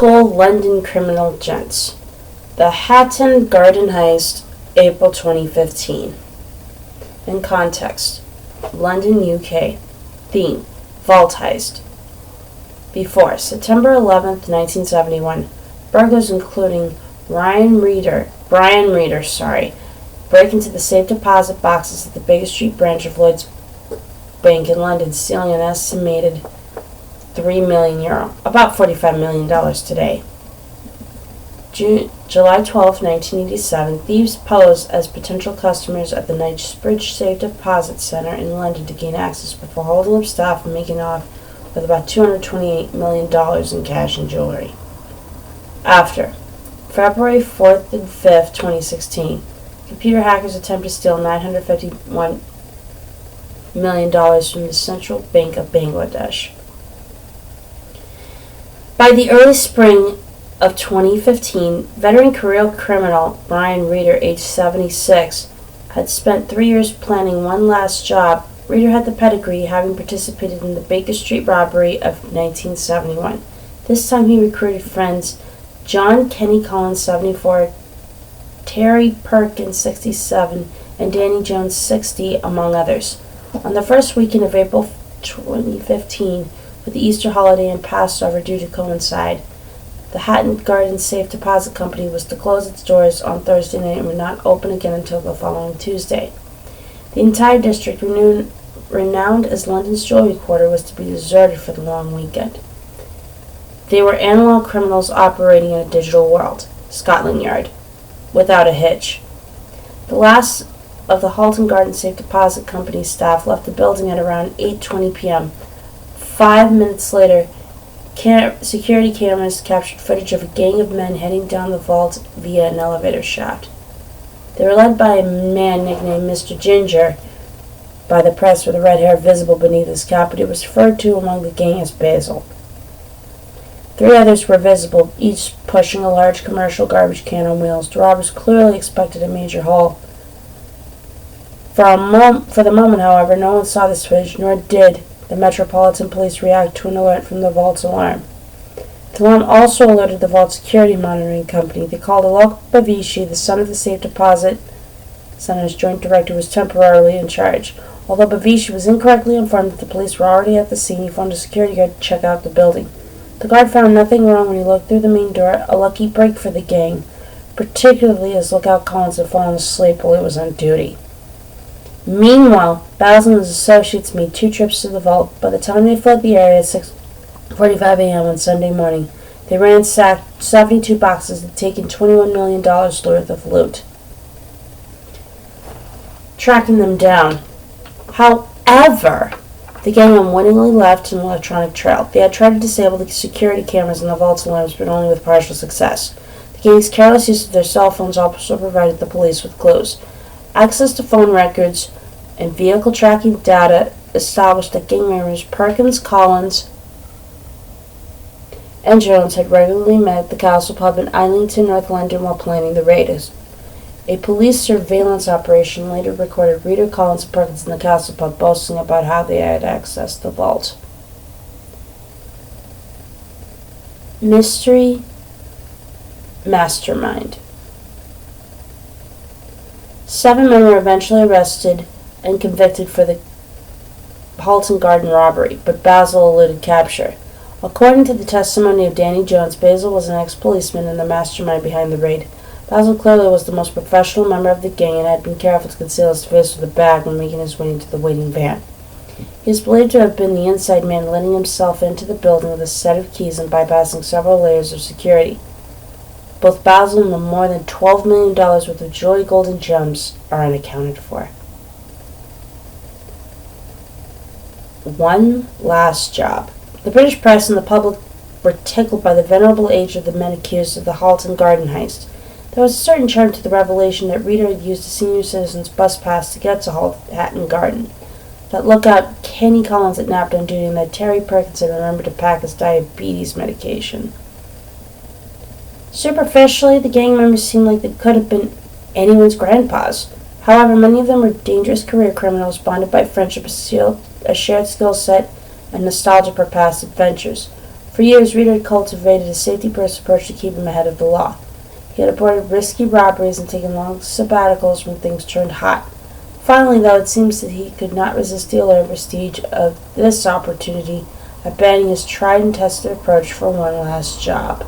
School London criminal gents. The Hatton Garden Heist, April 2015. In context, London, UK. Theme, Vault Heist. Before, September 11th, 1971, burglars including Brian Reeder, break into the safe deposit boxes at the Baker Street branch of Lloyd's Bank in London, stealing an estimated €3 million, about $45 million today. July 12, 1987, thieves posed as potential customers at the Knightsbridge Safe Deposit Centre in London to gain access before holding up staff and making off with about $228 million in cash and jewelry. After, February 4th and 5th, 2016, computer hackers attempt to steal $951 million from the Central Bank of Bangladesh. By the early spring of 2015, veteran career criminal Brian Reeder, age 76, had spent 3 years planning one last job. Reeder had the pedigree, having participated in the Baker Street robbery of 1971. This time he recruited friends John Kenny Collins, 74, Terry Perkins, 67, and Danny Jones, 60, among others. On the first weekend of April 2015, with the Easter holiday and Passover due to coincide, the Hatton Garden Safe Deposit Company was to close its doors on Thursday night and would not open again until the following Tuesday. The entire district, renowned as London's jewelry quarter, was to be deserted for the long weekend. They were analog criminals operating in a digital world, Scotland Yard, without a hitch. The last of the Hatton Garden Safe Deposit Company staff left the building at around 8:20 p.m. 5 minutes later, security cameras captured footage of a gang of men heading down the vault via an elevator shaft. They were led by a man nicknamed Mr. Ginger by the press, with the red hair visible beneath his cap, but he was referred to among the gang as Basil. 3 others were visible, each pushing a large commercial garbage can on wheels. The robbers clearly expected a major haul. For the moment, however, no one saw this footage, nor did the Metropolitan Police react to an alert from the vault's alarm. The alarm also alerted the vault security monitoring company. They called a local Bavishi, the son of the Safe Deposit Center's joint director, who was temporarily in charge. Although Bavishi was incorrectly informed that the police were already at the scene, he phoned a security guard to check out the building. The guard found nothing wrong when he looked through the main door, a lucky break for the gang, particularly as Lookout Collins had fallen asleep while he was on duty. Meanwhile, Basil and his associates made 2 trips to the vault. By the time they fled the area at 6:45 a.m. on Sunday morning, they ransacked 72 boxes and taken $21 million worth of loot, tracking them down. However, the gang unwittingly left an electronic trail. They had tried to disable the security cameras and the vault's alarms, but only with partial success. The gang's careless use of their cell phones also provided the police with clues. Access to phone records and vehicle tracking data established that gang members Perkins, Collins, and Jones had regularly met at the Castle Pub in Islington, North London, while planning the raid. A police surveillance operation later recorded Reeder, Collins, and Perkins in the Castle Pub boasting about how they had accessed the vault. Mystery Mastermind. 7 men were eventually arrested and convicted for the Hatton Garden robbery, but Basil eluded capture. According to the testimony of Danny Jones, Basil was an ex-policeman and the mastermind behind the raid. Basil clearly was the most professional member of the gang and had been careful to conceal his face with a bag when making his way into the waiting van. He is believed to have been the inside man, letting himself into the building with a set of keys and bypassing several layers of security. Both Basil and the more than $12 million worth of jewelry, gold, and gems are unaccounted for. One last job. The British press and the public were tickled by the venerable age of the men accused of the Hatton Garden heist. There was a certain charm to the revelation that Reeder had used a senior citizen's bus pass to get to Hatton Garden, that Lookout Kenny Collins had napped on duty, and that Terry Perkins had remembered to pack his diabetes medication. Superficially, the gang members seemed like they could have been anyone's grandpas. However, many of them were dangerous career criminals bonded by friendship, a shared skill set, and nostalgia for past adventures. For For years, Reader had cultivated a safety-first approach to keep him ahead of the law. He had avoided risky robberies and taken long sabbaticals when things turned hot. Finally, though, it seems that he could not resist the allure and prestige of this opportunity, abandoning his tried and tested approach for one last job.